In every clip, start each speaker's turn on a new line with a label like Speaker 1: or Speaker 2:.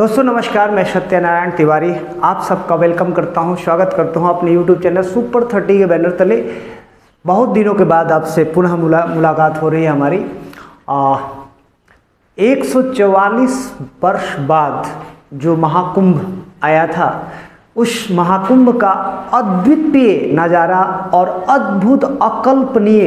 Speaker 1: दोस्तों नमस्कार, मैं सत्यनारायण तिवारी आप सबका वेलकम करता हूं, स्वागत करता हूं अपने YouTube चैनल सुपर 30 के बैनर तले। बहुत दिनों के बाद आपसे पुनः मुलाकात हो रही है हमारी। 144 वर्ष बाद जो महाकुंभ आया था, उस महाकुंभ का अद्वितीय नज़ारा और अद्भुत अकल्पनीय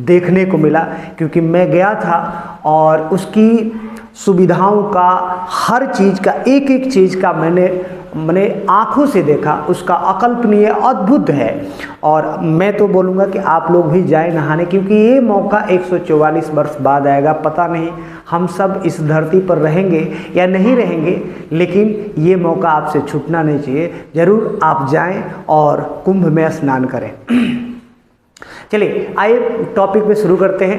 Speaker 1: देखने को मिला, क्योंकि मैं गया था और उसकी सुविधाओं का, हर चीज़ का, एक एक चीज़ का मैंने आँखों से देखा। उसका अकल्पनीय अद्भुत है और मैं तो बोलूँगा कि आप लोग भी जाएं नहाने, क्योंकि ये मौका 144 वर्ष बाद आएगा। पता नहीं हम सब इस धरती पर रहेंगे या नहीं रहेंगे, लेकिन ये मौका आपसे छूटना नहीं चाहिए। ज़रूर आप जाएं और कुंभ में स्नान करें। चलिए आइए टॉपिक में शुरू करते हैं।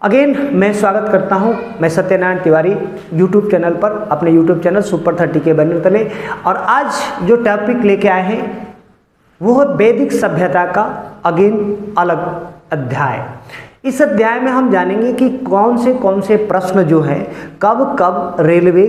Speaker 1: अगेन मैं स्वागत करता हूं, मैं सत्यनारायण तिवारी यूट्यूब चैनल पर, अपने यूट्यूब चैनल सुपर 30 के बैनर तले। और आज जो टॉपिक लेके आए हैं वो है वैदिक सभ्यता का अगेन अलग अध्याय। इस अध्याय में हम जानेंगे कि कौन से प्रश्न जो है कब कब रेलवे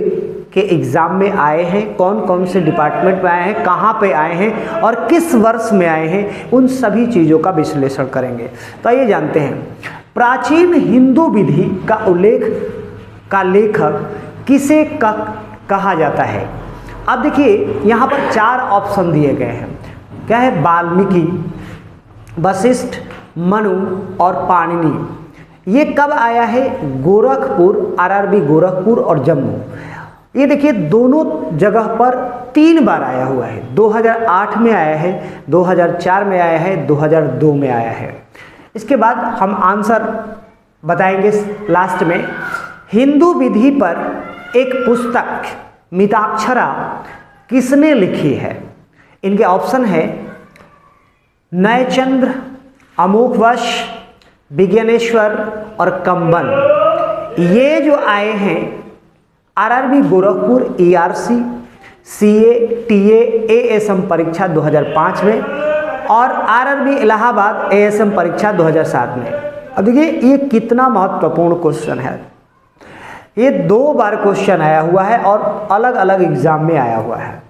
Speaker 1: के एग्ज़ाम में आए हैं, कौन कौन से डिपार्टमेंट में आए हैं, कहाँ पे आए हैं और किस वर्ष में आए हैं, उन सभी चीज़ों का विश्लेषण करेंगे। तो आइए जानते हैं, प्राचीन हिंदू विधि का लेखक किसे कहा जाता है। अब देखिए यहाँ पर 4 ऑप्शन दिए गए हैं। क्या है? वाल्मीकि, वशिष्ठ, मनु और पाणिनि। ये कब आया है? गोरखपुर, आरआरबी गोरखपुर और जम्मू। ये देखिए दोनों जगह पर 3 बार आया हुआ है। 2008 में आया है, 2004 में आया है, 2002 में आया है। इसके बाद हम आंसर बताएंगे लास्ट में। हिंदू विधि पर एक पुस्तक मिताक्षरा किसने लिखी है? इनके ऑप्शन है नयचंद्र, अमोघवश, विज्ञानेश्वर और कंबन। ये जो आए हैं RRB Gorakhpur, ERC, CA, TA, ASM परीक्षा 2005 में और आरआरबी इलाहाबाद एएसएम परीक्षा 2007 में। अब देखिए ये कितना महत्वपूर्ण क्वेश्चन है। ये 2 बार क्वेश्चन आया हुआ है और अलग अलग एग्जाम में आया हुआ है।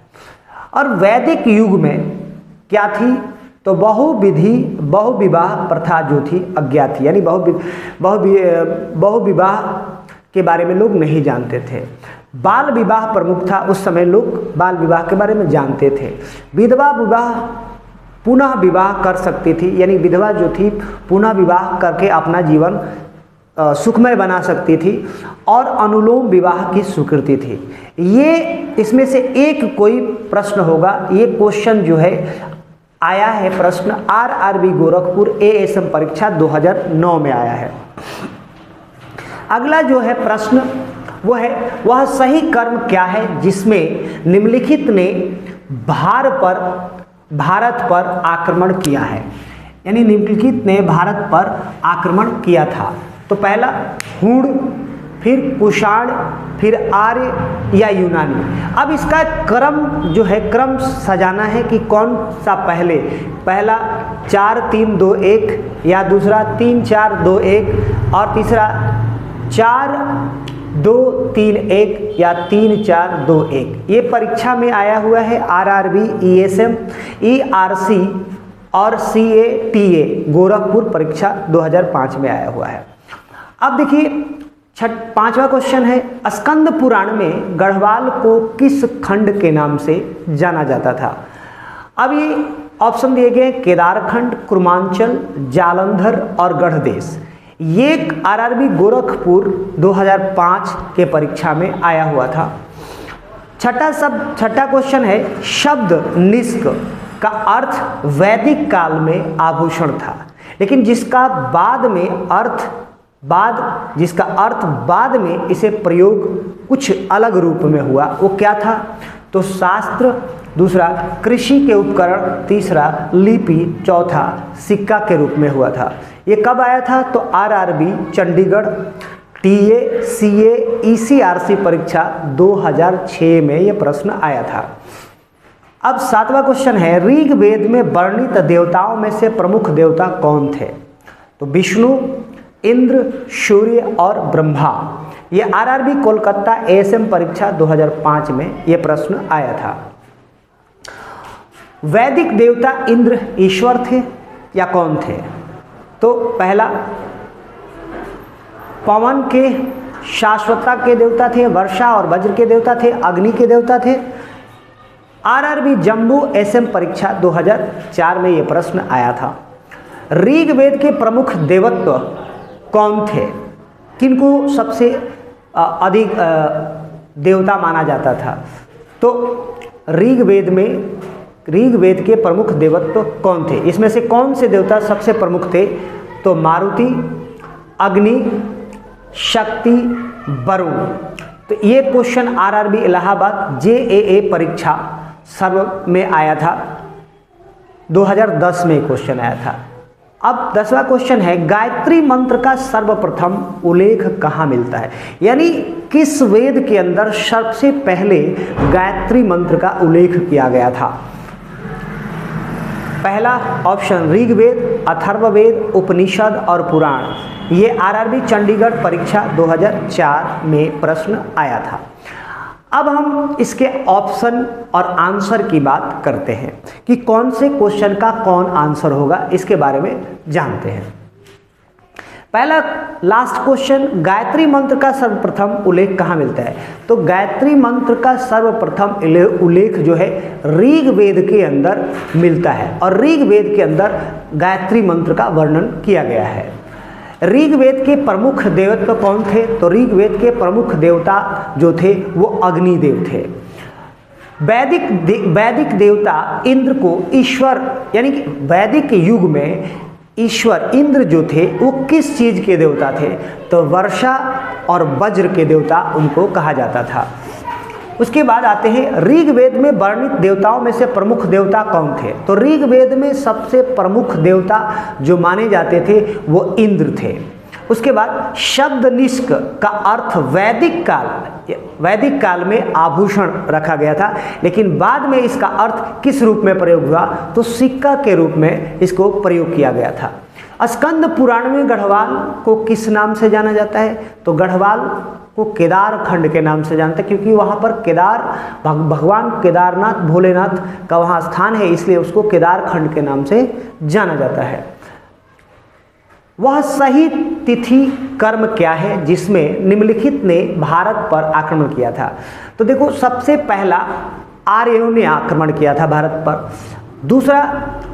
Speaker 1: और वैदिक युग में क्या थी? तो बहुविवाह प्रथा जो थी अज्ञात थी, यानी बहुविवाह के बारे में लोग नहीं जानते थे। बाल विवाह प्रमुख था, उस समय लोग बाल विवाह के बारे में जानते थे। विधवा विवाह पुनः विवाह कर सकती थी, यानी विधवा जो थी पुनः विवाह करके अपना जीवन सुखमय बना सकती थी। और अनुलोम विवाह की स्वीकृति थी। ये इसमें से एक कोई प्रश्न होगा। ये क्वेश्चन जो है आया है, प्रश्न आरआरबी गोरखपुर एएसएम परीक्षा 2009 में आया है। अगला जो है प्रश्न वह सही कर्म क्या है जिसमें निम्नलिखित ने भारत पर आक्रमण किया है? यानी निम्नलिखित ने भारत पर आक्रमण किया था। तो पहला हूण, फिर कुषाण, फिर आर्य या यूनानी। अब इसका क्रम जो है, क्रम सजाना है कि कौन सा पहला 4 3 2 1 या दूसरा 3 4 2 1 और तीसरा 4 2 3 1 या 3 4 2 1। ये परीक्षा में आया हुआ है आरआरबी, ईएसएम, ईआरसी और सीए गोरखपुर परीक्षा 2005 में आया हुआ है। अब देखिए 5वां क्वेश्चन है, स्कंद पुराण में गढ़वाल को किस खंड के नाम से जाना जाता था? अब ये ऑप्शन दिए गए केदारखंड, कुर्मांचल, जालंधर और गढ़देश। ये आरआरबी गोरखपुर 2005 के परीक्षा में आया हुआ था। छठा क्वेश्चन है, शब्द निष्क का अर्थ वैदिक काल में आभूषण था, लेकिन जिसका अर्थ बाद में इसे प्रयोग कुछ अलग रूप में हुआ, वो क्या था? तो शास्त्र, दूसरा कृषि के उपकरण, तीसरा लिपि, चौथा सिक्का के रूप में हुआ था। ये कब आया था? तो आरआरबी चंडीगढ़, टीए, सीए, ईसीआरसी परीक्षा 2006 में ये प्रश्न आया था। अब 7वां क्वेश्चन है, ऋग्वेद में वर्णित देवताओं में से प्रमुख देवता कौन थे? तो विष्णु, इंद्र, सूर्य और ब्रह्मा। ये आरआरबी कोलकाता एएसएम परीक्षा 2005 में ये प्रश्न आया था। वैदिक देवता इंद्र ईश्वर थे या कौन थे? तो पहला, पवन के शाश्वतता के देवता थे, वर्षा और वज्र के देवता थे, अग्नि के देवता थे। आरआरबी जम्मू एसएम परीक्षा 2004 में यह प्रश्न आया था। ऋग्वेद के प्रमुख देवत्व कौन थे? किनको सबसे अधिक देवता माना जाता था? तो ऋग्वेद के प्रमुख देवत्व कौन थे? इसमें से कौन से देवता सबसे प्रमुख थे? तो मारुति, अग्नि, शक्ति, वरुण। तो ये क्वेश्चन आरआरबी इलाहाबाद जेएए परीक्षा सर्व में आया था, 2010 में क्वेश्चन आया था। अब 10वां क्वेश्चन है, गायत्री मंत्र का सर्वप्रथम उल्लेख कहाँ मिलता है? यानी किस वेद के अंदर सबसे पहले गायत्री मंत्र का उल्लेख किया गया था? पहला ऑप्शन ऋग्वेद, अथर्ववेद, उपनिषद और पुराण। ये आरआरबी चंडीगढ़ परीक्षा 2004 में प्रश्न आया था। अब हम इसके ऑप्शन और आंसर की बात करते हैं कि कौन से क्वेश्चन का कौन आंसर होगा, इसके बारे में जानते हैं। पहला लास्ट क्वेश्चन, गायत्री मंत्र का सर्वप्रथम उल्लेख कहाँ मिलता है? तो गायत्री मंत्र का सर्वप्रथम उल्लेख जो है ऋग्वेद के अंदर मिलता है और ऋग्वेद के अंदर गायत्री मंत्र का वर्णन किया गया है। ऋग्वेद के प्रमुख देवत्व कौन थे? तो ऋग्वेद के प्रमुख देवता जो थे वो अग्निदेव थे। वैदिक देवता इंद्र को ईश्वर, यानी कि वैदिक युग में ईश्वर इंद्र जो थे वो किस चीज के देवता थे? तो वर्षा और वज्र के देवता उनको कहा जाता था। उसके बाद आते हैं ऋग्वेद में वर्णित देवताओं में से प्रमुख देवता कौन थे? तो ऋग्वेद में सबसे प्रमुख देवता जो माने जाते थे वो इंद्र थे। उसके बाद शब्द निष्क का अर्थ वैदिक काल में आभूषण रखा गया था, लेकिन बाद में इसका अर्थ किस रूप में प्रयोग हुआ? तो सिक्का के रूप में इसको प्रयोग किया गया था। स्कंद पुराण में गढ़वाल को किस नाम से जाना जाता है? तो गढ़वाल को केदार खंड के नाम से जानते हैं, क्योंकि वहाँ पर भगवान केदारनाथ भोलेनाथ का वहाँ स्थान है, इसलिए उसको केदार खंड के नाम से जाना जाता है। वह सही तिथि कर्म क्या है जिसमें निम्नलिखित ने भारत पर आक्रमण किया था? तो देखो, सबसे पहला आर्यों ने आक्रमण किया था भारत पर, दूसरा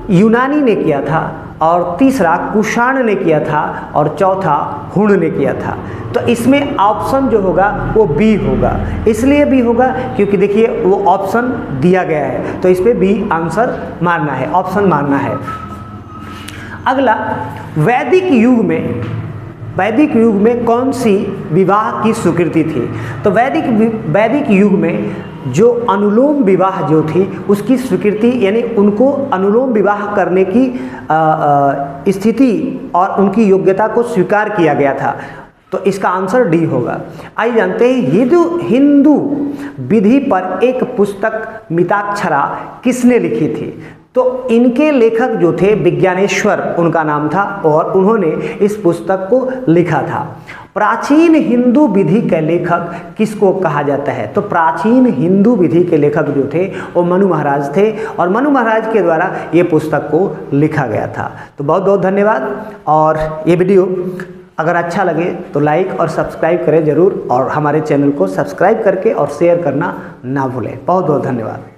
Speaker 1: यूनानी ने किया था, और तीसरा कुषाण ने किया था, और चौथा हुण ने किया था। तो इसमें ऑप्शन जो होगा वो बी होगा। इसलिए बी होगा क्योंकि देखिए वो ऑप्शन दिया गया है, तो इस पर बी आंसर मानना है, ऑप्शन मानना है। अगला, वैदिक युग में कौन सी विवाह की स्वीकृति थी? तो वैदिक युग में जो अनुलोम विवाह जो थी उसकी स्वीकृति, यानी उनको अनुलोम विवाह करने की स्थिति और उनकी योग्यता को स्वीकार किया गया था। तो इसका आंसर डी होगा। आइए जानते हैं हिंदू विधि पर एक पुस्तक मिताक्षरा किसने लिखी थी? तो इनके लेखक जो थे विज्ञानेश्वर उनका नाम था, और उन्होंने इस पुस्तक को लिखा था। प्राचीन हिंदू विधि के लेखक किसको कहा जाता है? तो प्राचीन हिंदू विधि के लेखक जो थे वो मनु महाराज थे, और मनु महाराज के द्वारा ये पुस्तक को लिखा गया था। तो बहुत बहुत धन्यवाद, और ये वीडियो अगर अच्छा लगे तो लाइक और सब्सक्राइब करें ज़रूर, और हमारे चैनल को सब्सक्राइब करके और शेयर करना ना भूलें। बहुत बहुत धन्यवाद।